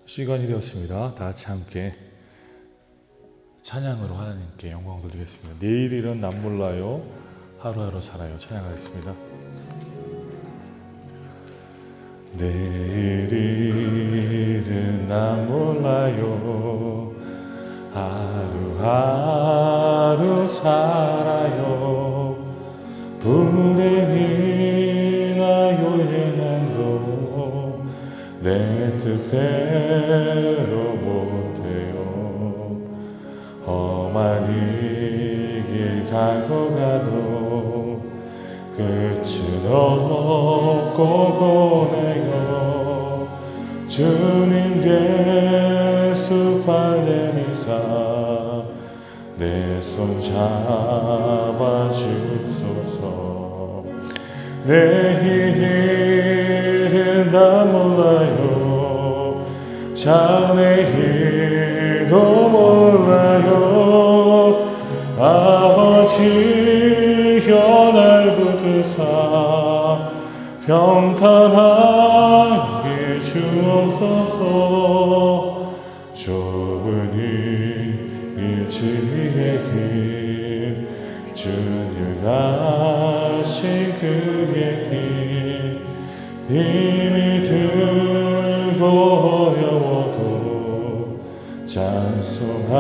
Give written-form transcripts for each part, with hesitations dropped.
시간이 되었습니다. 다 같이 함께 찬양으로 하나님께 영광 돌리겠습니다. 내일일은 난 몰라요, 하루하루 살아요. 찬양하겠습니다. 내일일은 난 몰라요, 하루하루 살아요. 불행이나 요행한도 내 뜻대로 못해요. 험한 이 길 가고 가도 끝은 없고 보내요. 주님께 수팔레미사 내 손 잡아주소서. 내일은 나 몰라요, 장래일도 몰라요. 아버지여 날 붙드사 평탄하게 주옵소서. 좁은 이 일지의 길, 주님 가신 그의 길 이미 들고 어려워도 찬송하며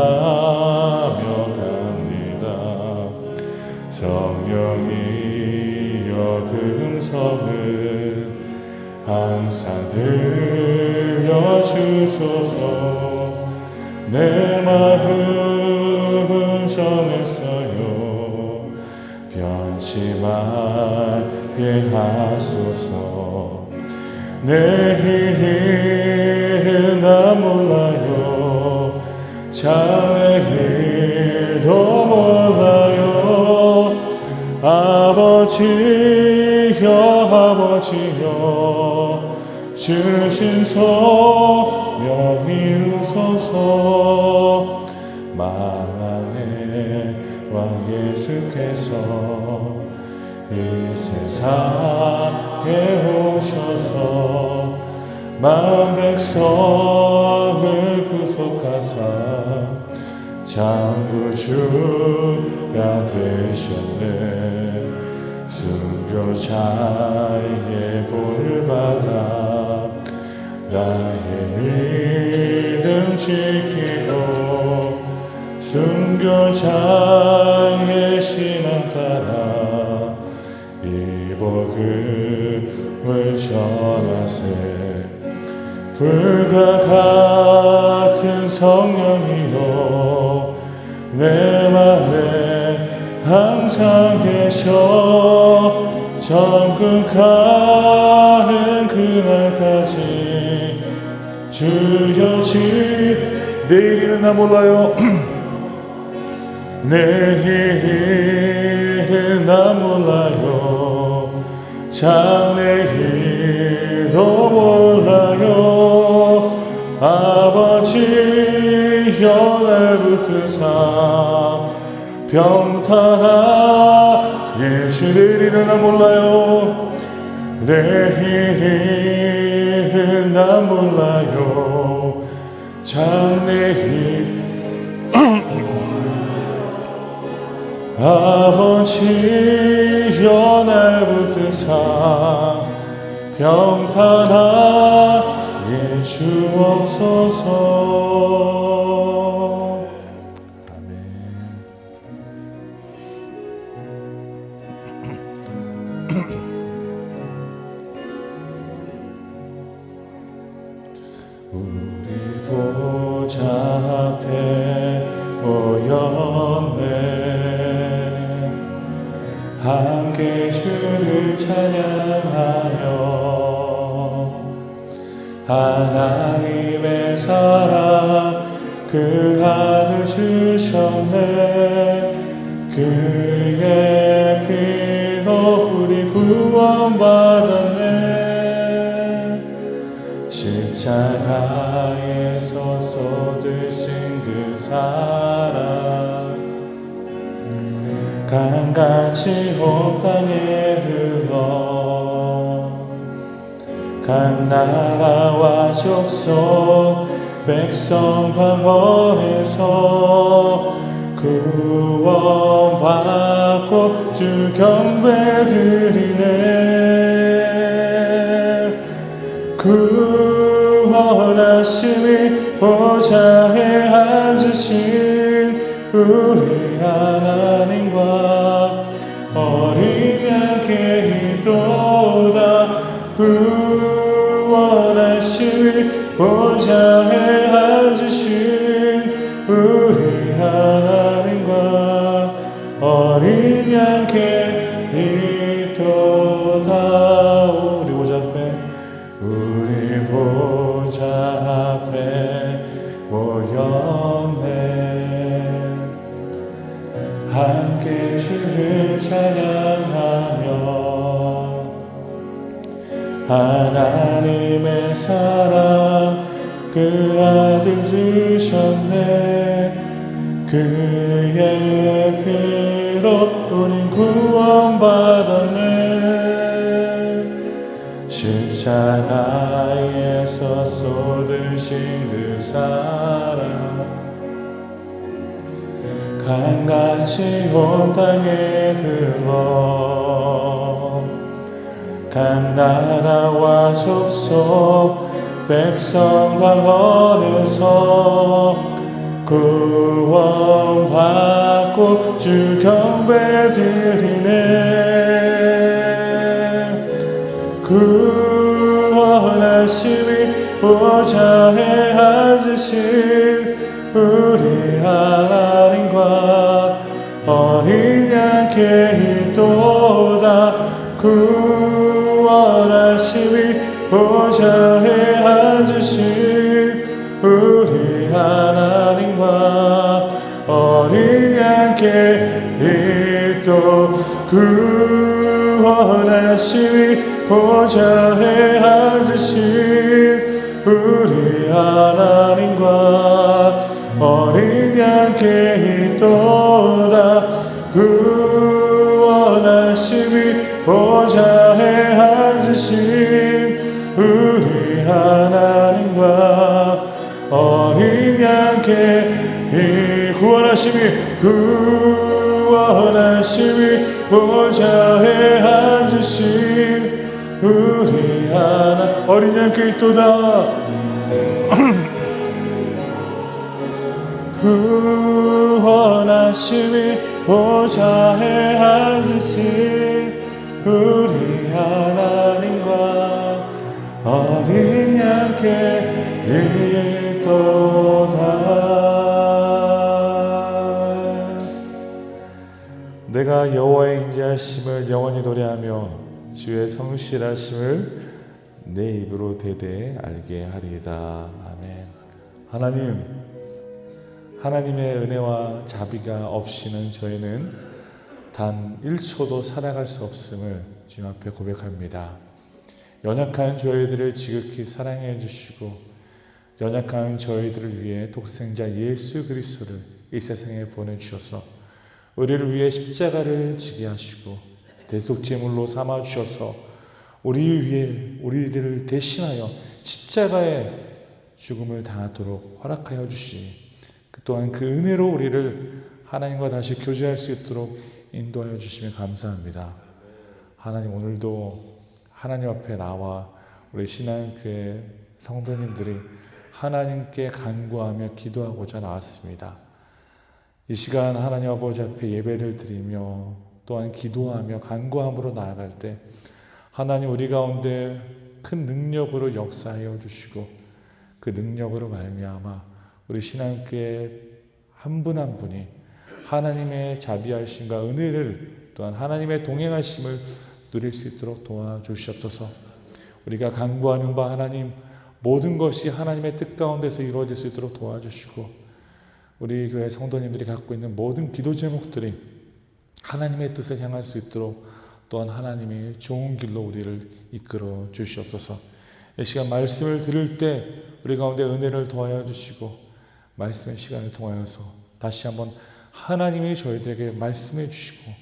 갑니다. 성령이여 그 음성을 항상 들려주소서. 내 마음을 전했어요, 변치 말게 하소서. 내일은 나 몰라요, 장래일도 몰라요. 아버지여 주신 소명 이루소서. 만왕의 왕 예수께서 이 세상에 오셔서 만 백성을 구속하사 창조주가 되셨네. 순교자의 본을 받아 나의 믿음 지키고 순교자의 신앙 따라 이 복음을 전하세. 불과 같은 성령이여 내 맘에 항상 계셔. 천국가는 그날까지 주여 내일은 나 몰라요, 내일은 나 몰라요, 장래일도 몰라요. 아버지여 날 붙드사 평탄하게 내일은 나 몰라요, 내일은 나 몰라요, 장래일 아버지여 날 붙드사 평탄하게 주옵소서. 아멘. 우리 보좌 앞에 모였네. 함께 주를 찬양하며 하나님의 사랑 그 아들 주셨네. 그의 피로 우리 구원받았네. 십자가에서 쏟으신 그 사랑 강같이 온 땅에 흘러 각 나라와 족속 백성 방언에서 구원받고 주 경배 드리네. 구원하심이 보좌에 앉으신 우리 하나님과 어린 양께 이도다. 구원하심이 보좌에 앉으신 우리 하나님과 어린 양께 이도다. 우리 보좌 앞에, 우리 보좌 앞에 모였네. 함께 주를 찬양하며 하나님의 사랑 그 아들 주셨네. 그의 피로 우린 구원받았네. 십자가에서 쏟으신 그 사랑 강같이 온 땅에 흘러 각 나라와 족속 백성 방언에서 구원받고 주 경배 드리네. 구원하심이 보좌에 앉으신 우리 하나님과 어린 양께 이도다. 구원하심이 보좌에 앉으신 우리 하나님과 어린 양께 이도. 구원하심이 보좌에 앉으신 우리 하나님과 어린 양께 이도다. 구원하심이 보좌에 앉으신 우리 하나님과 어린 양께 구원하심이 보좌에 앉으신 우리 하나 어린 양께 있도다. 구원하심이 보좌에 앉으신 우리 하나님과 어린 양께 있도다. 내가 여호와의 인자하심을 영원히 노래하며 주의 성실하심을 내 입으로 대대 알게 하리이다. 아멘. 하나님의 은혜와 자비가 없이는 저희는 단 1초도 살아갈 수 없음을 주님 앞에 고백합니다. 연약한 저희들을 지극히 사랑해 주시고 연약한 저희들을 위해 독생자 예수 그리스도를 이 세상에 보내주셔서 우리를 위해 십자가를 지게 하시고 대속제물로 삼아 주셔서 우리들을 대신하여 십자가의 죽음을 당하도록 허락하여 주시니 또한 그 은혜로 우리를 하나님과 다시 교제할 수 있도록 인도하여 주시면 감사합니다. 하나님, 오늘도 하나님 앞에 나와 우리 신앙교회 성도님들이 하나님께 간구하며 기도하고자 나왔습니다. 이 시간 하나님 아버지 앞에 예배를 드리며 또한 기도하며 간구함으로 나아갈 때 하나님 우리 가운데 큰 능력으로 역사하여 주시고 그 능력으로 말미암아 우리 신앙교회 한 분 한 분이 하나님의 자비하심과 은혜를 또한 하나님의 동행하심을 누릴 수 있도록 도와주시옵소서. 우리가 간구하는 바 하나님 모든 것이 하나님의 뜻 가운데서 이루어질 수 있도록 도와주시고 우리 교회 성도님들이 갖고 있는 모든 기도 제목들이 하나님의 뜻을 향할 수 있도록 또한 하나님의 좋은 길로 우리를 이끌어 주시옵소서. 이 시간 말씀을 들을 때 우리 가운데 은혜를 더하여 주시고 말씀의 시간을 통하여서 다시 한번 하나님이 저희들에게 말씀해 주시고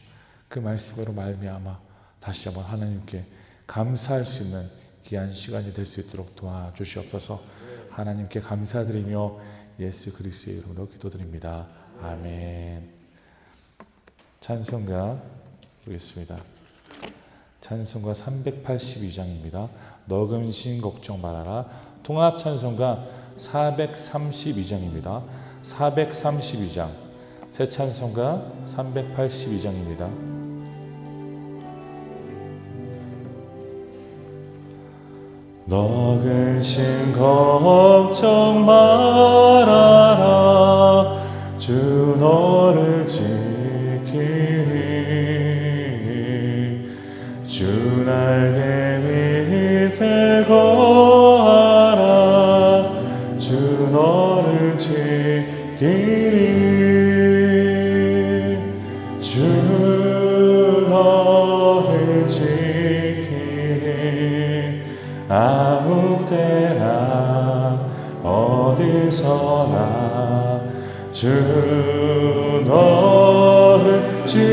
그 말씀으로 말미암아 다시 한번 하나님께 감사할 수 있는 귀한 시간이 될 수 있도록 도와주시옵소서. 하나님께 감사드리며 예수 그리스도의 이름으로 기도드립니다. 아멘. 찬송가 보겠습니다. 찬송가 382장입니다. 너 근심 걱정 말아라. 통합 찬송가 432장입니다. 432장 새 찬송가 382장입니다. 너 근심 걱정 말아라. 주 너를 지키리. 주 날개 밑에 거하라. 주 너를 지키리. 주 너를 지키리. 아무 때나 어디서나 주 너를 지키리.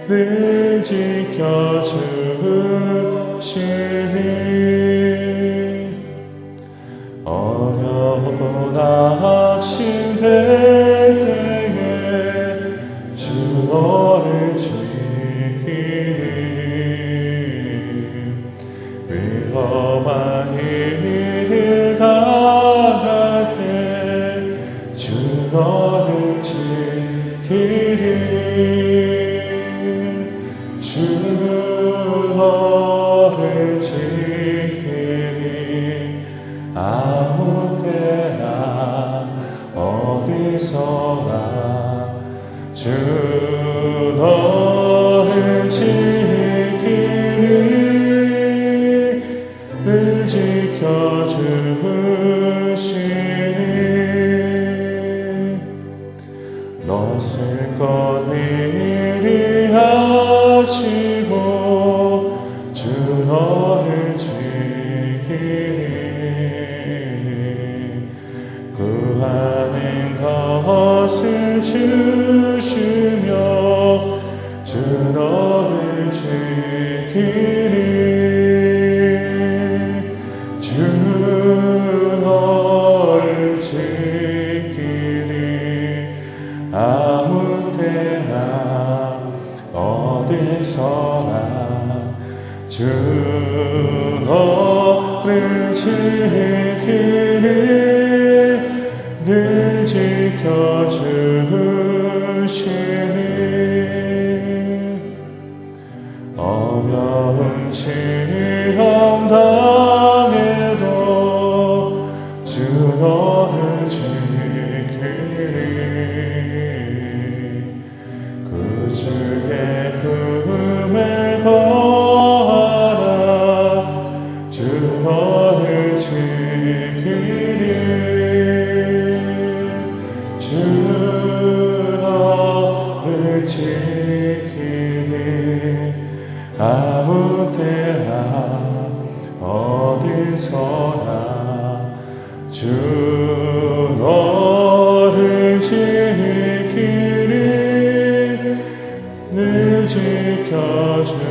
늘 지켜주시니. 어렵고 낙심될 때에 주 너를 위험한 일을 당할 때 주 너를 지키리. 주 너를 지키리. 아무 때나 어디서나 주 너를 지키리. 늘 지켜주시니. 너 쓸것 미리 하시고 주 너를 지키니. 구하는 것을 주시며 주 너를 지키니. 아무 때나 어디서나 주 너를 지키리. 늘 지켜주시니. 어려운 시험 당해도 주 너를 지키리. 주의 품에 거하라. 주 너를 지키리. 주 너를 지키리. 아무 때나 어디서나 주 너를 지키리. 늘 지켜주시니.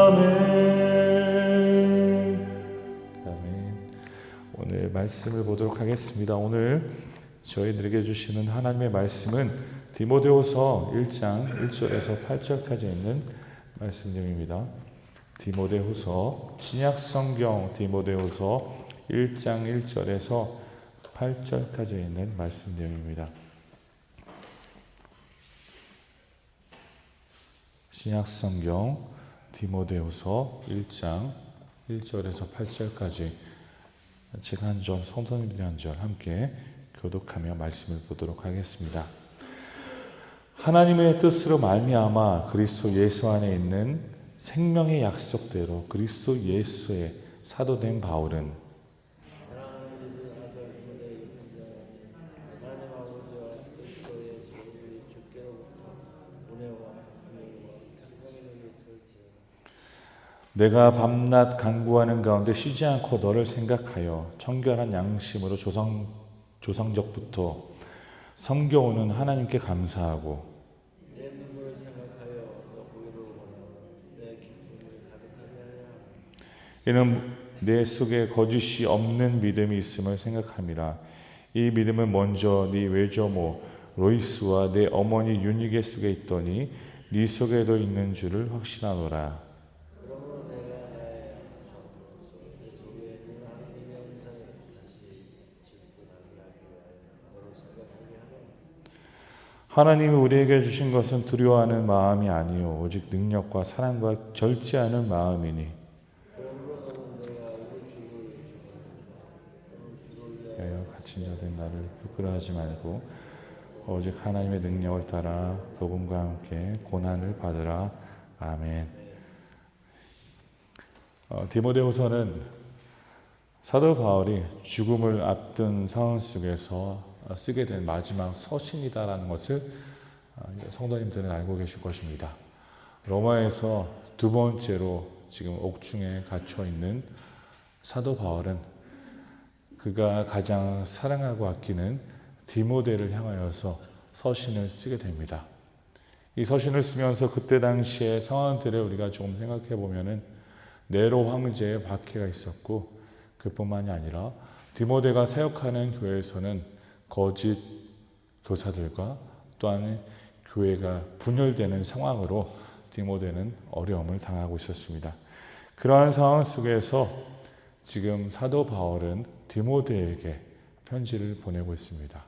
아멘. 아멘. 오늘 말씀을 보도록 하겠습니다. 오늘 저희들에게 주시는 하나님의 말씀은 디모데후서 1장 1절에서 8절까지 있는 말씀 내용입니다. 디모데후서 신약성경 디모데후서 1장 1절에서 8절까지 있는 말씀 내용입니다. 신약성경 디모데후서 1장 1절에서 8절까지 제가 한 절, 성도님들이 한 절 함께 교독하며 말씀을 보도록 하겠습니다. 하나님의 뜻으로 말미암아 그리스도 예수 안에 있는 생명의 약속대로 그리스도 예수의 사도된 바울은 내가 밤낮 간구하는 가운데 쉬지 않고 너를 생각하여 청결한 양심으로 조상적부터 섬겨오는 하나님께 감사하고 내 눈물을 생각하여 너 보기를 원하고 내 기쁨을 가득하게 하려 이는 내 속에 거짓이 없는 믿음이 있음을 생각함이라. 이 믿음은 먼저 네 외조모 로이스와 내 어머니 유니게 속에 있더니 네 속에도 있는 줄을 확신하노라. 그러므로 내가 나의 내 속에 있는 하나님의 은사를 다시 질투나게 하기 위하여 너를 생각하게 하노라. 하나님이 우리에게 주신 것은 두려워하는 마음이 아니요 오직 능력과 사랑과 절제하는 마음이니 갇힌 자된 나를 부끄러워하지 말고 오직 하나님의 능력을 따라 복음과 함께 고난을 받으라. 아멘. 디모데후서는 사도 바울이 죽음을 앞둔 상황 속에서 쓰게 된 마지막 서신이다라는 것을 성도님들은 알고 계실 것입니다. 로마에서 두 번째로 지금 옥중에 갇혀 있는 사도 바울은 그가 가장 사랑하고 아끼는 디모데를 향하여서 서신을 쓰게 됩니다. 이 서신을 쓰면서 그때 당시의 상황들을 우리가 조금 생각해 보면은 네로 황제의 박해가 있었고 그뿐만이 아니라 디모데가 사역하는 교회에서는 거짓 교사들과 또한 교회가 분열되는 상황으로 디모데는 어려움을 당하고 있었습니다. 그러한 상황 속에서 지금 사도 바울은 디모데에게 편지를 보내고 있습니다.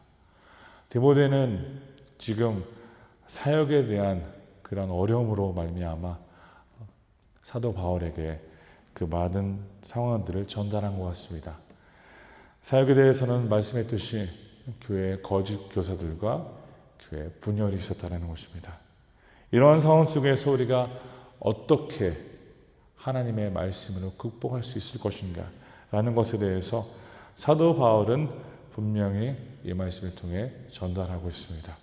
디모데는 지금 사역에 대한 그런 어려움으로 말미암아 사도 바울에게 그 많은 상황들을 전달한 것 같습니다. 사역에 대해서는 말씀했듯이 교회의 거짓 교사들과 교회의 분열이 있었다는 것입니다. 이러한 상황 속에서 우리가 어떻게 하나님의 말씀으로 극복할 수 있을 것인가 라는 것에 대해서 사도 바울은 분명히 이 말씀을 통해 전달하고 있습니다.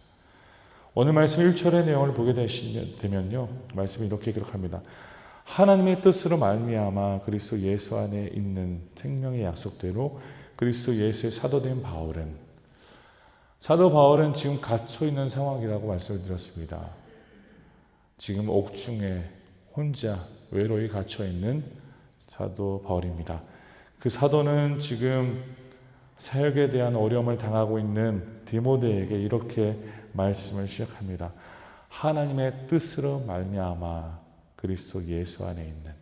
오늘 말씀 1절의 내용을 보게 되면요, 말씀이 이렇게 기록합니다. 하나님의 뜻으로 말미암아 그리스도 예수 안에 있는 생명의 약속대로 그리스도 예수의 사도된 사도 바울은 지금 갇혀 있는 상황이라고 말씀을 드렸습니다. 지금 옥중에 혼자 외로이 갇혀 있는 사도 바울입니다. 그 사도는 지금 사역에 대한 어려움을 당하고 있는 디모데에게 이렇게 말씀을 시작합니다. 하나님의 뜻으로 말미암아 그리스도 예수 안에 있는.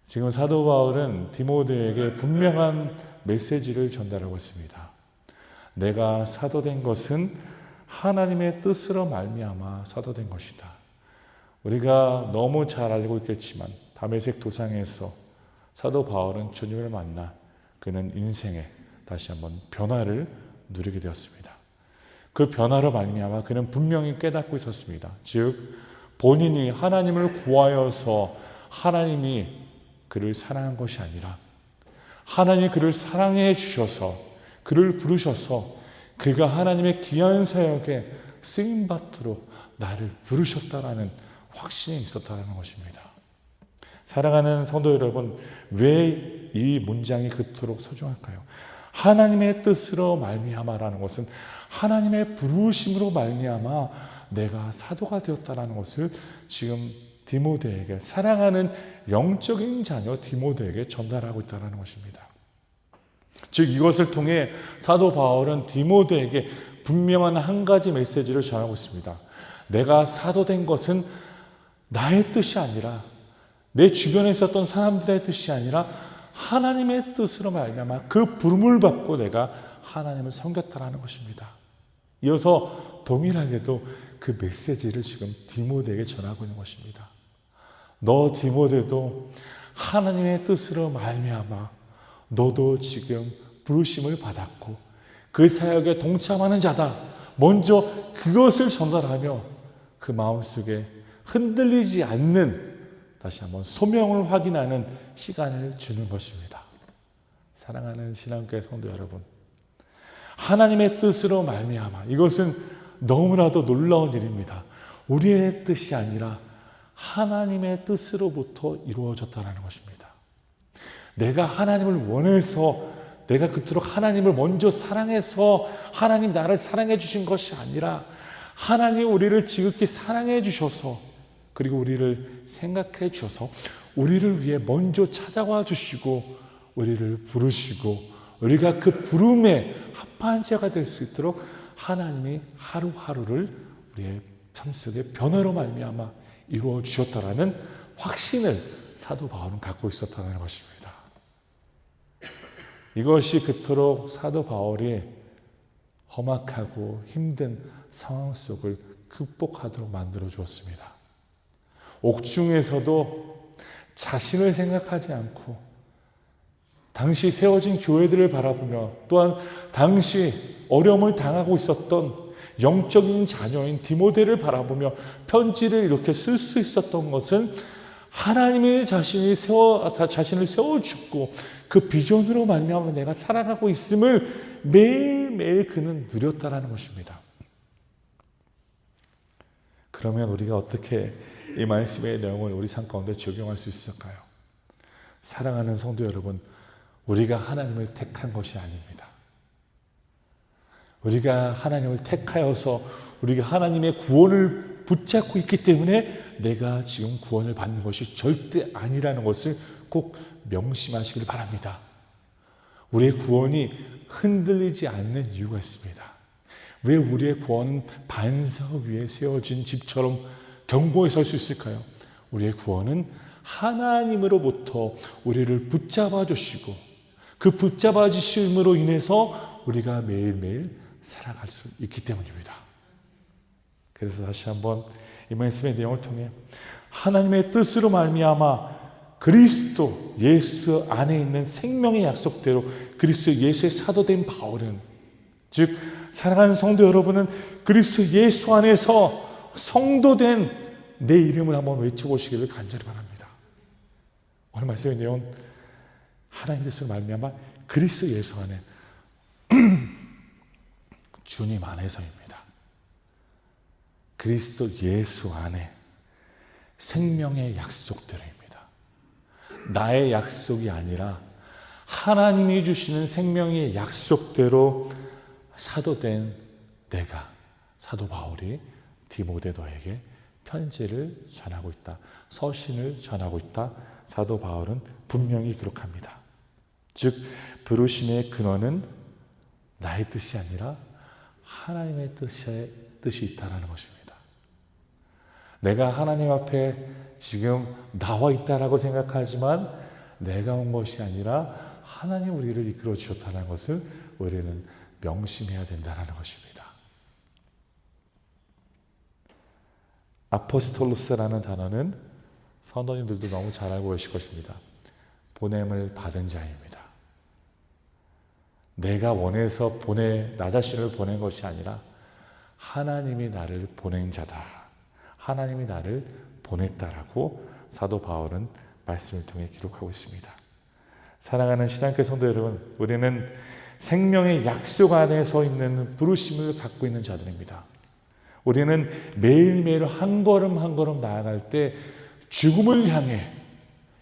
지금 사도 바울은 디모데에게 분명한 메시지를 전달하고 있습니다. 내가 사도된 것은 하나님의 뜻으로 말미암아 사도된 것이다. 우리가 너무 잘 알고 있겠지만 다메섹 도상에서 사도 바울은 주님을 만나 그는 인생에 다시 한번 변화를 누리게 되었습니다. 그 변화로 말미암아 그는 분명히 깨닫고 있었습니다. 즉 본인이 하나님을 구하여서 하나님이 그를 사랑한 것이 아니라 하나님이 그를 사랑해 주셔서 그를 부르셔서 그가 하나님의 귀한 사역에 쓰임받도록 나를 부르셨다라는 확신이 있었다는 것입니다. 사랑하는 성도 여러분, 왜 이 문장이 그토록 소중할까요? 하나님의 뜻으로 말미암아라는 것은 하나님의 부르심으로 말미암아 내가 사도가 되었다라는 것을 지금 디모데에게, 사랑하는 영적인 자녀 디모데에게 전달하고 있다는 것입니다. 즉 이것을 통해 사도 바울은 디모데에게 분명한 한 가지 메시지를 전하고 있습니다. 내가 사도된 것은 나의 뜻이 아니라 내 주변에 있었던 사람들의 뜻이 아니라 하나님의 뜻으로 말미암아 그 부름을 받고 내가 하나님을 섬겼다라는 것입니다. 이어서 동일하게도 그 메시지를 지금 디모데에게 전하고 있는 것입니다. 너 디모데도 하나님의 뜻으로 말미암아 너도 지금 부르심을 받았고 그 사역에 동참하는 자다. 먼저 그것을 전달하며 그 마음속에 흔들리지 않는 다시 한번 소명을 확인하는 시간을 주는 것입니다. 사랑하는 신앙교회 성도 여러분, 하나님의 뜻으로 말미암아 이것은 너무나도 놀라운 일입니다. 우리의 뜻이 아니라 하나님의 뜻으로부터 이루어졌다는 것입니다. 내가 하나님을 원해서 내가 그토록 하나님을 먼저 사랑해서 하나님 나를 사랑해 주신 것이 아니라 하나님 우리를 지극히 사랑해 주셔서 그리고 우리를 생각해 주셔서 우리를 위해 먼저 찾아와 주시고 우리를 부르시고 우리가 그 부름에 합한 자가 될 수 있도록 하나님이 하루하루를 우리의 삶 속에 변화로 말미암아 이루어 주셨다라는 확신을 사도 바울은 갖고 있었다는 것입니다. 이것이 그토록 사도 바울이 험악하고 힘든 상황 속을 극복하도록 만들어 주었습니다. 옥중에서도 자신을 생각하지 않고 당시 세워진 교회들을 바라보며 또한 당시 어려움을 당하고 있었던 영적인 자녀인 디모데를 바라보며 편지를 이렇게 쓸 수 있었던 것은 하나님이 자신을 세워주고 그 비전으로 말미암아 내가 살아가고 있음을 매일매일 그는 누렸다라는 것입니다. 그러면 우리가 어떻게 이 말씀의 내용을 우리 삶 가운데 적용할 수 있을까요? 사랑하는 성도 여러분, 우리가 하나님을 택한 것이 아닙니다. 우리가 하나님을 택하여서 우리가 하나님의 구원을 붙잡고 있기 때문에 내가 지금 구원을 받는 것이 절대 아니라는 것을 꼭 명심하시길 바랍니다. 우리의 구원이 흔들리지 않는 이유가 있습니다. 왜 우리의 구원은 반석 위에 세워진 집처럼 견고히 설 수 있을까요? 우리의 구원은 하나님으로부터 우리를 붙잡아 주시고 그 붙잡아 주심으로 인해서 우리가 매일매일 살아갈 수 있기 때문입니다. 그래서 다시 한번 이 말씀의 내용을 통해 하나님의 뜻으로 말미암아 그리스도 예수 안에 있는 생명의 약속대로 그리스도 예수의 사도된 바울은, 즉 사랑하는 성도 여러분은 그리스도 예수 안에서 성도된 내 이름을 한번 외쳐보시기를 간절히 바랍니다. 오늘 말씀의 내용은 하나님의 뜻으로 말미암아 그리스도 예수 안에 주님 안에서입니다. 그리스도 예수 안에 생명의 약속대로입니다. 나의 약속이 아니라 하나님이 주시는 생명의 약속대로 사도된 내가, 사도 바울이 디모데도에게 편지를 전하고 있다. 서신을 전하고 있다. 사도 바울은 분명히 기록합니다. 즉 부르심의 근원은 나의 뜻이 아니라 하나님의 뜻이 있다라는 것입니다. 내가 하나님 앞에 지금 나와 있다라고 생각하지만 내가 온 것이 아니라 하나님 우리를 이끌어 주셨다는 것을 우리는 명심해야 된다는 것입니다. 아포스톨로스라는 단어는 선원님들도 너무 잘 알고 계실 것입니다. 보냄을 받은 자입니다. 내가 원해서 나 자신을 보낸 것이 아니라 하나님이 나를 보낸 자다. 하나님이 나를 보냈다라고 사도 바울은 말씀을 통해 기록하고 있습니다. 사랑하는 신앙교회 성도 여러분, 우리는 생명의 약속 안에 서 있는 부르심을 갖고 있는 자들입니다. 우리는 매일매일 한 걸음 한 걸음 나아갈 때 죽음을 향해,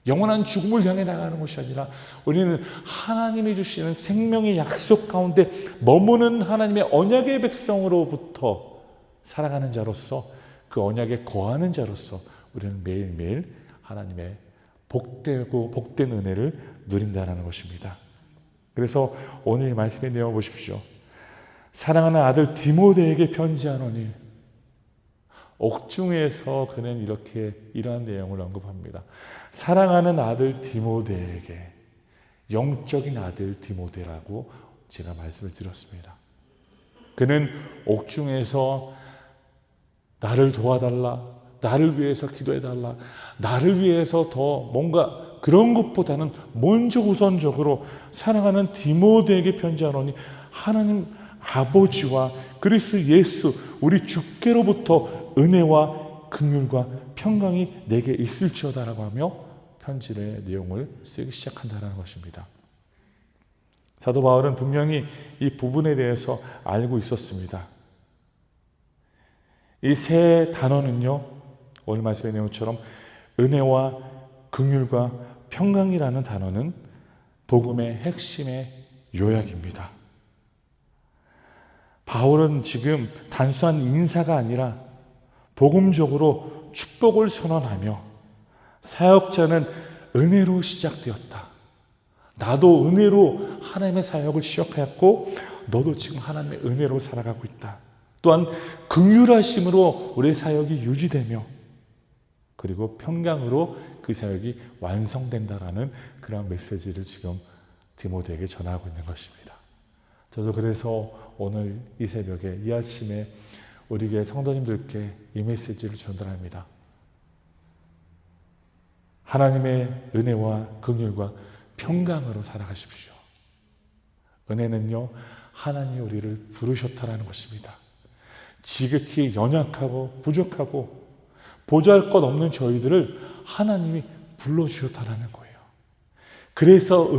영원한 죽음을 향해 나가는 것이 아니라 우리는 하나님이 주시는 생명의 약속 가운데 머무는 하나님의 언약의 백성으로부터 살아가는 자로서, 그 언약에 거하는 자로서 우리는 매일매일 하나님의 복된 은혜를 누린다는 것입니다. 그래서 오늘 말씀의 내용 보십시오. 사랑하는 아들 디모데에게 편지하노니, 옥중에서 그는 이렇게 이러한 내용을 언급합니다. 사랑하는 아들 디모데에게, 영적인 아들 디모데라고 제가 말씀을 드렸습니다. 그는 옥중에서 나를 도와달라, 나를 위해서 기도해달라, 나를 위해서 더 뭔가 그런 것보다는 먼저 우선적으로 사랑하는 디모데에게 편지하노니 하나님 아버지와 그리스도 예수 우리 주께로부터 은혜와 긍휼과 평강이 내게 있을지어다라고 하며 편지의 내용을 쓰기 시작한다는 것입니다. 사도 바울은 분명히 이 부분에 대해서 알고 있었습니다. 이 세 단어는요, 오늘 말씀의 내용처럼 은혜와 긍휼과 평강이라는 단어는 복음의 핵심의 요약입니다. 바울은 지금 단순한 인사가 아니라 복음적으로 축복을 선언하며 사역자는 은혜로 시작되었다. 나도 은혜로 하나님의 사역을 시작하였고 너도 지금 하나님의 은혜로 살아가고 있다. 또한 긍휼하심으로 우리의 사역이 유지되며 그리고 평강으로 그 사역이 완성된다라는 그런 메시지를 지금 디모데에게 전하고 있는 것입니다. 저도 그래서 오늘 이 새벽에 이 아침에 우리 교회 성도님들께 이 메시지를 전달합니다. 하나님의 은혜와 긍휼과 평강으로 살아가십시오. 은혜는요, 하나님이 우리를 부르셨다라는 것입니다. 지극히 연약하고 부족하고 보잘것 없는 저희들을 하나님이 불러주셨다라는 거예요. 그래서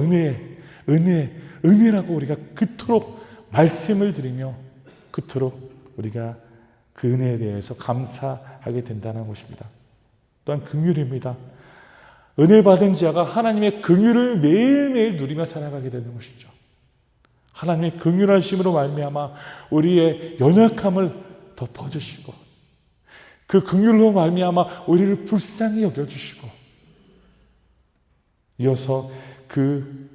은혜라고 우리가 그토록 말씀을 드리며 그토록 우리가 그 은혜에 대해서 감사하게 된다는 것입니다. 또한 긍휼입니다. 은혜 받은 자가 하나님의 긍휼을 매일매일 누리며 살아가게 되는 것이죠. 하나님의 긍휼하심으로 말미암아 우리의 연약함을 덮어주시고 그 긍휼로 말미암아 우리를 불쌍히 여겨주시고 이어서 그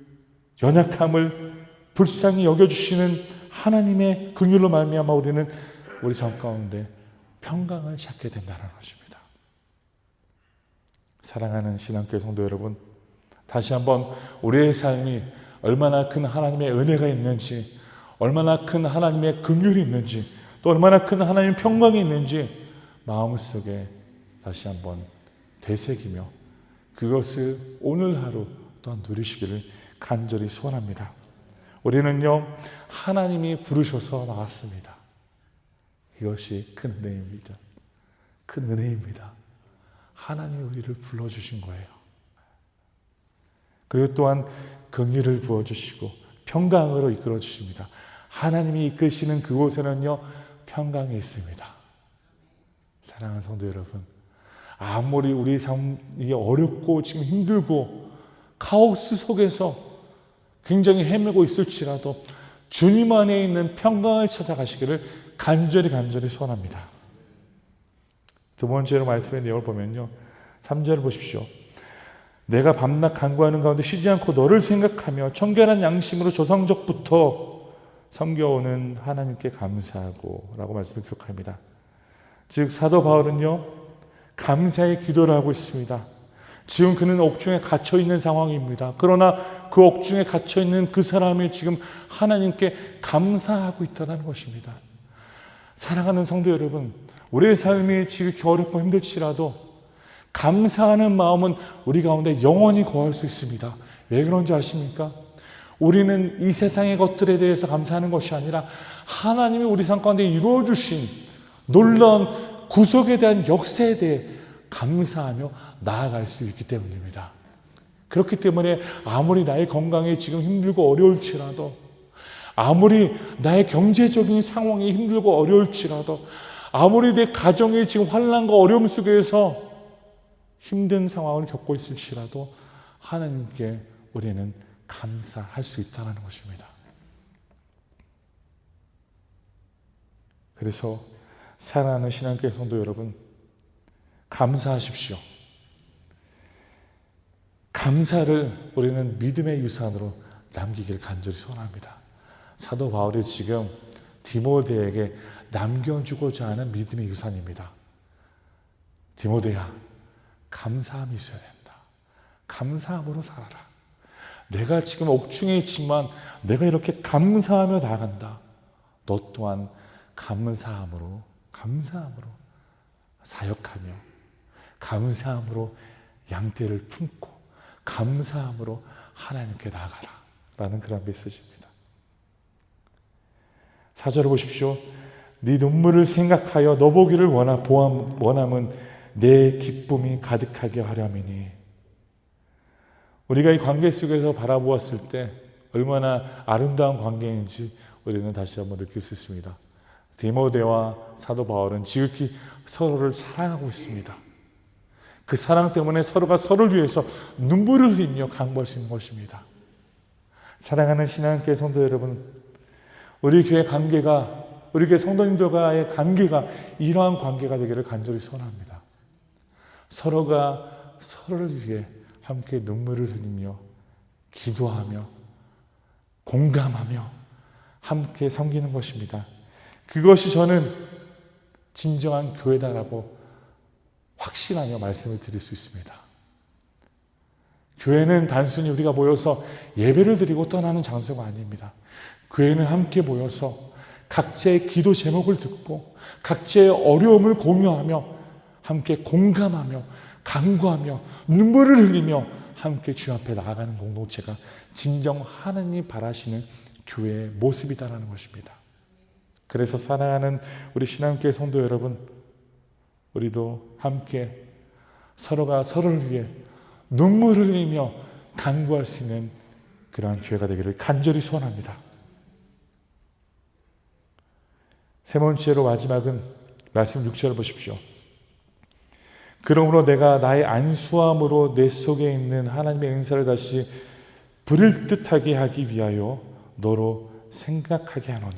연약함을 불쌍히 여겨주시는 하나님의 긍휼로 말미암아 우리는 우리 삶 가운데 평강을 찾게 된다는 것입니다. 사랑하는 신앙교회 성도 여러분, 다시 한번 우리의 삶이 얼마나 큰 하나님의 은혜가 있는지, 얼마나 큰 하나님의 긍휼이 있는지, 또 얼마나 큰 하나님의 평강이 있는지 마음속에 다시 한번 되새기며 그것을 오늘 하루 또한 누리시기를 간절히 소원합니다. 우리는요, 하나님이 부르셔서 나왔습니다. 이것이 큰 은혜입니다. 큰 은혜입니다. 하나님이 우리를 불러주신 거예요. 그리고 또한 긍휼을 부어주시고 평강으로 이끌어주십니다. 하나님이 이끄시는 그곳에는요, 평강이 있습니다. 사랑하는 성도 여러분, 아무리 우리 삶이 어렵고 지금 힘들고 카오스 속에서 굉장히 헤매고 있을지라도 주님 안에 있는 평강을 찾아가시기를 간절히 소원합니다. 두 번째로 말씀의 내용을 보면요, 3절을 보십시오. 내가 밤낮 간구하는 가운데 쉬지 않고 너를 생각하며 청결한 양심으로 조상적부터 섬겨오는 하나님께 감사하고 라고 말씀을 기록합니다. 즉 사도 바울은요, 감사의 기도를 하고 있습니다. 지금 그는 옥중에 갇혀있는 상황입니다. 그러나 그 옥중에 갇혀있는 그 사람이 지금 하나님께 감사하고 있다는 것입니다. 사랑하는 성도 여러분, 우리의 삶이 지극히 어렵고 힘들지라도 감사하는 마음은 우리 가운데 영원히 거할 수 있습니다. 왜 그런지 아십니까? 우리는 이 세상의 것들에 대해서 감사하는 것이 아니라 하나님이 우리 삶 가운데 이루어주신 놀라운 구속에 대한 역사에 대해 감사하며 나아갈 수 있기 때문입니다. 그렇기 때문에 아무리 나의 건강이 지금 힘들고 어려울지라도, 아무리 나의 경제적인 상황이 힘들고 어려울지라도, 아무리 내 가정이 지금 환난과 어려움 속에서 힘든 상황을 겪고 있을지라도 하나님께 우리는 감사할 수 있다는 것입니다. 그래서 사랑하는 신앙교회 성도 여러분, 감사하십시오. 감사를 우리는 믿음의 유산으로 남기길 간절히 소원합니다. 사도 바울이 지금 디모데에게 남겨주고자 하는 믿음의 유산입니다. 디모데야, 감사함이 있어야 된다. 감사함으로 살아라. 내가 지금 옥중에 있지만 내가 이렇게 감사하며 나간다. 너 또한 감사함으로 사역하며 감사함으로 양떼를 품고 감사함으로 하나님께 나가라 라는 그런 메시지입니다. 4절을 보십시오. 네 눈물을 생각하여 너 보기를 원함은 내 기쁨이 가득하게 하렴이니. 우리가 이 관계 속에서 바라보았을 때 얼마나 아름다운 관계인지 우리는 다시 한번 느낄 수 있습니다. 디모데와 사도 바울은 지극히 서로를 사랑하고 있습니다. 그 사랑 때문에 서로가 서로를 위해서 눈물을 흘리며 강구할 수 있는 것입니다. 사랑하는 신앙교회 성도 여러분, 우리 교회 관계가, 우리 교회 성도님들과의 관계가 이러한 관계가 되기를 간절히 소원합니다. 서로가 서로를 위해 함께 눈물을 흘리며 기도하며 공감하며 함께 섬기는 것입니다. 그것이 저는 진정한 교회다라고 확신하며 말씀을 드릴 수 있습니다. 교회는 단순히 우리가 모여서 예배를 드리고 떠나는 장소가 아닙니다. 교회는 함께 모여서 각자의 기도 제목을 듣고 각자의 어려움을 공유하며 함께 공감하며 간구하며 눈물을 흘리며 함께 주 앞에 나아가는 공동체가 진정 하나님이 바라시는 교회의 모습이다라는 것입니다. 그래서 사랑하는 우리 신앙교회 성도 여러분, 우리도 함께 서로가 서로를 위해 눈물을 흘리며 간구할 수 있는 그러한 교회가 되기를 간절히 소원합니다. 세 번째로 마지막은 말씀 6절을 보십시오. 그러므로 내가 나의 안수함으로 내 속에 있는 하나님의 은사를 다시 부를 듯하게 하기 위하여 너로 생각하게 하노니.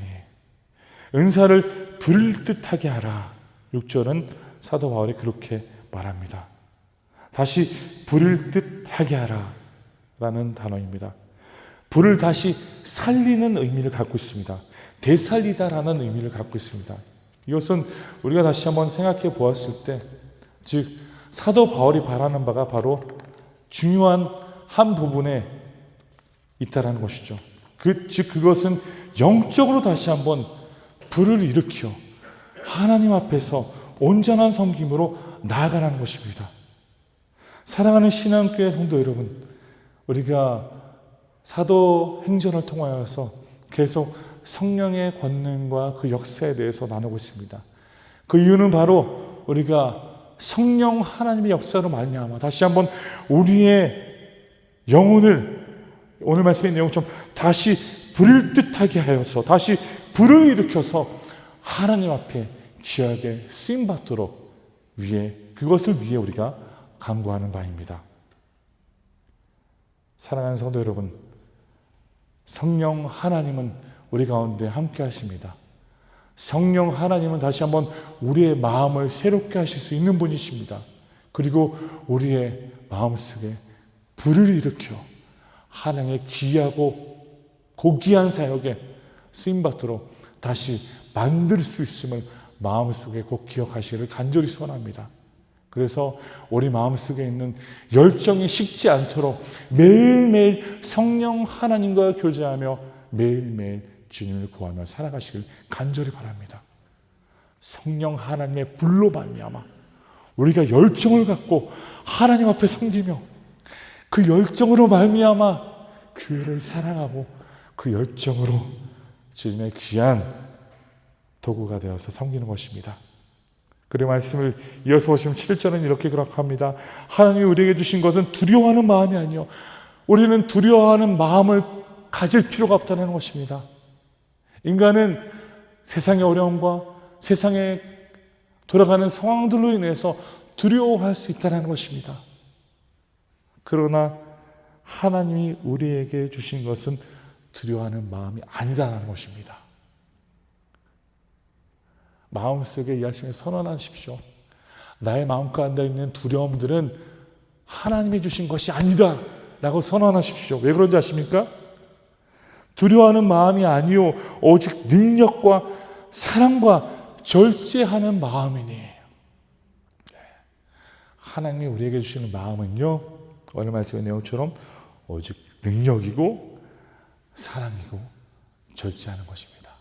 은사를 부를 듯하게 하라. 6절은 사도 바울이 그렇게 말합니다. 다시 부를 듯하게 하라 라는 단어입니다. 불을 다시 살리는 의미를 갖고 있습니다. 되살리다라는 의미를 갖고 있습니다. 이것은 우리가 다시 한번 생각해 보았을 때, 즉 사도 바울이 바라는 바가 바로 중요한 한 부분에 있다라는 것이죠. 즉 그것은 영적으로 다시 한번 불을 일으켜 하나님 앞에서 온전한 섬김으로 나아가는 것입니다. 사랑하는 신앙교회 성도 여러분, 우리가 사도행전을 통하여서 계속 성령의 권능과 그 역사에 대해서 나누고 있습니다. 그 이유는 바로 우리가 성령 하나님의 역사로 말미암아 다시 한번 우리의 영혼을 오늘 말씀의 내용처럼 다시 부를 듯하게 하여서 다시 불을 일으켜서 하나님 앞에 귀하게 쓰임받도록 그것을 위해 우리가 간구하는 바입니다. 사랑하는 성도 여러분, 성령 하나님은 우리 가운데 함께 하십니다. 성령 하나님은 다시 한번 우리의 마음을 새롭게 하실 수 있는 분이십니다. 그리고 우리의 마음속에 불을 일으켜 하나님의 귀하고 고귀한 사역에 쓰임받도록 다시 만들 수 있음을 마음속에 꼭 기억하시기를 간절히 소원합니다. 그래서 우리 마음속에 있는 열정이 식지 않도록 매일매일 성령 하나님과 교제하며 매일매일 주님을 구하며 살아가시길 간절히 바랍니다. 성령 하나님의 불로 말미암아 우리가 열정을 갖고 하나님 앞에 섬기며 그 열정으로 말미암아 교회를 사랑하고 그 열정으로 주님의 귀한 도구가 되어서 섬기는 것입니다. 그리고 말씀을 이어서 보시면 7절은 이렇게 기록합니다. 하나님이 우리에게 주신 것은 두려워하는 마음이 아니요 우리는 두려워하는 마음을 가질 필요가 없다는 것입니다. 인간은 세상의 어려움과 세상에 돌아가는 상황들로 인해서 두려워할 수 있다는 것입니다. 그러나 하나님이 우리에게 주신 것은 두려워하는 마음이 아니다라는 것입니다. 마음속에 이 아침에 선언하십시오. 나의 마음가운데 있는 두려움들은 하나님이 주신 것이 아니다 라고 선언하십시오. 왜 그런지 아십니까? 두려워하는 마음이 아니요 오직 능력과 사랑과 절제하는 마음이니. 하나님이 우리에게 주시는 마음은요 오늘 말씀의 내용처럼 오직 능력이고 사랑이고 절제하는 것입니다.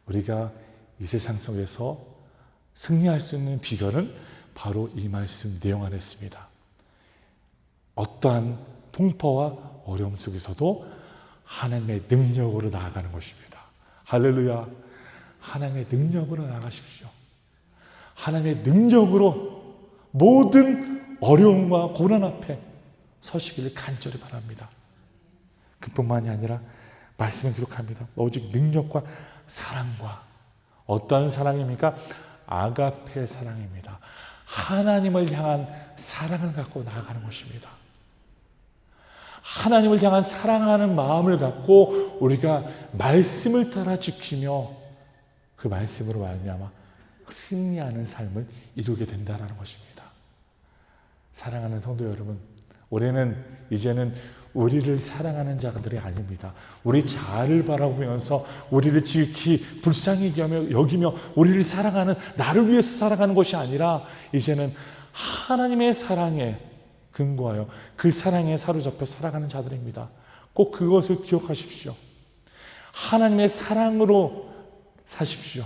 우리가 이 세상 속에서 승리할 수 있는 비결은 바로 이 말씀 내용 안에 있습니다. 어떠한 풍파와 어려움 속에서도 하나님의 능력으로 나아가는 것입니다. 할렐루야. 하나님의 능력으로 나아가십시오. 하나님의 능력으로 모든 어려움과 고난 앞에 서시기를 간절히 바랍니다. 그뿐만이 아니라 말씀을 기록합니다. 오직 능력과 사랑과 어떠한 사랑입니까? 아가페 사랑입니다. 하나님을 향한 사랑을 갖고 나아가는 것입니다. 하나님을 향한 사랑하는 마음을 갖고 우리가 말씀을 따라 지키며 그 말씀으로 말미암아 승리하는 삶을 이루게 된다는 것입니다. 사랑하는 성도 여러분, 우리는 이제는 우리를 사랑하는 자들이 아닙니다. 우리 자아를 바라보면서 우리를 지극히 불쌍히 여기며 우리를 사랑하는, 나를 위해서 살아가는 것이 아니라 이제는 하나님의 사랑에 근거하여 그 사랑에 사로잡혀 살아가는 자들입니다. 꼭 그것을 기억하십시오. 하나님의 사랑으로 사십시오.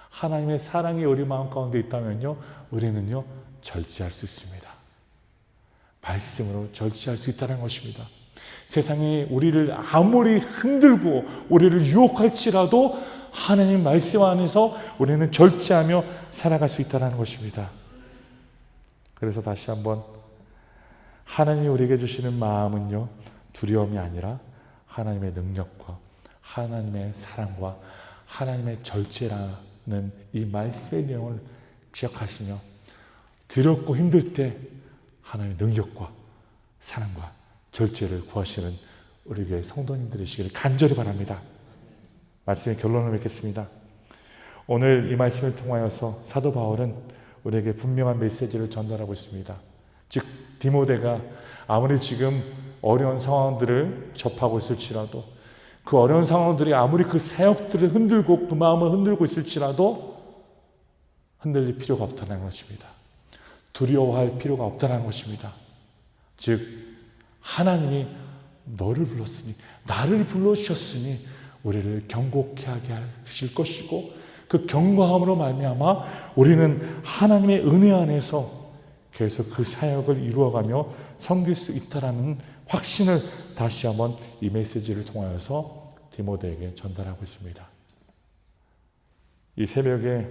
하나님의 사랑이 우리 마음 가운데 있다면요, 우리는요 절제할 수 있습니다. 말씀으로 절제할 수 있다는 것입니다. 세상이 우리를 아무리 흔들고 우리를 유혹할지라도 하나님 말씀 안에서 우리는 절제하며 살아갈 수 있다는 것입니다. 그래서 다시 한번 하나님이 우리에게 주시는 마음은요, 두려움이 아니라 하나님의 능력과 하나님의 사랑과 하나님의 절제라는 이 말씀의 내용을 기억하시며 두렵고 힘들 때 하나님의 능력과 사랑과 절제를 구하시는 우리 교회 성도님들이시기를 간절히 바랍니다. 말씀의 결론을 맺겠습니다. 오늘 이 말씀을 통하여서 사도 바울은 우리에게 분명한 메시지를 전달하고 있습니다. 즉 디모데가 아무리 지금 어려운 상황들을 접하고 있을지라도, 그 어려운 상황들이 아무리 그 사역들을 흔들고 그 마음을 흔들고 있을지라도 흔들릴 필요가 없다는 것입니다. 두려워할 필요가 없다는 것입니다. 즉 하나님이 너를 불렀으니, 나를 불러주셨으니 우리를 경고케 하게 하실 것이고, 그 경고함으로 말미암아 우리는 하나님의 은혜 안에서 계속 그 사역을 이루어가며 섬길 수 있다라는 확신을 다시 한번 이 메시지를 통하여서 디모데에게 전달하고 있습니다. 이 새벽에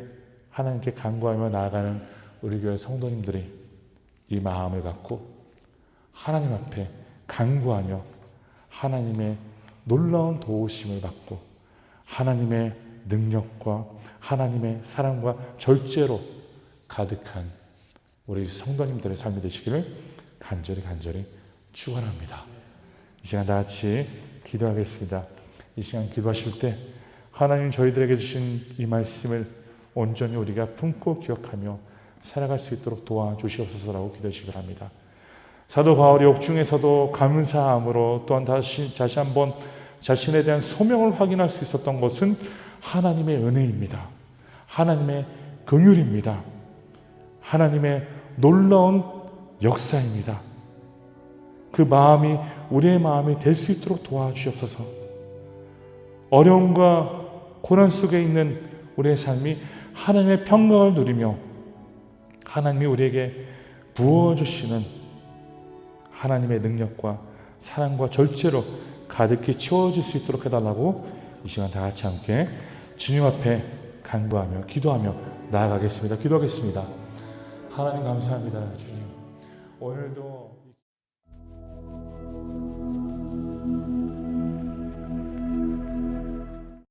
하나님께 간구하며 나아가는 우리 교회 성도님들이 이 마음을 갖고 하나님 앞에 간구하며 하나님의 놀라운 도우심을 받고 하나님의 능력과 하나님의 사랑과 절제로 가득한 우리 성도님들의 삶이 되시기를 간절히 축원합니다. 이 시간 다 같이 기도하겠습니다. 이 시간 기도하실 때 하나님 저희들에게 주신 이 말씀을 온전히 우리가 품고 기억하며 살아갈 수 있도록 도와주시옵소서라고 기도하시기 바랍니다. 사도 바울이 옥중에서도 감사함으로 또한 다시 한번 자신에 대한 소명을 확인할 수 있었던 것은 하나님의 은혜입니다. 하나님의 긍휼입니다. 하나님의 놀라운 역사입니다. 그 마음이 우리의 마음이 될 수 있도록 도와주시옵소서. 어려움과 고난 속에 있는 우리의 삶이 하나님의 평강을 누리며 하나님이 우리에게 부어주시는 하나님의 능력과 사랑과 절제로 가득히 채워질 수 있도록 해달라고 이 시간 다 같이 함께 주님 앞에 간구하며 기도하며 나아가겠습니다. 기도하겠습니다. 하나님 감사합니다. 주님, 오늘도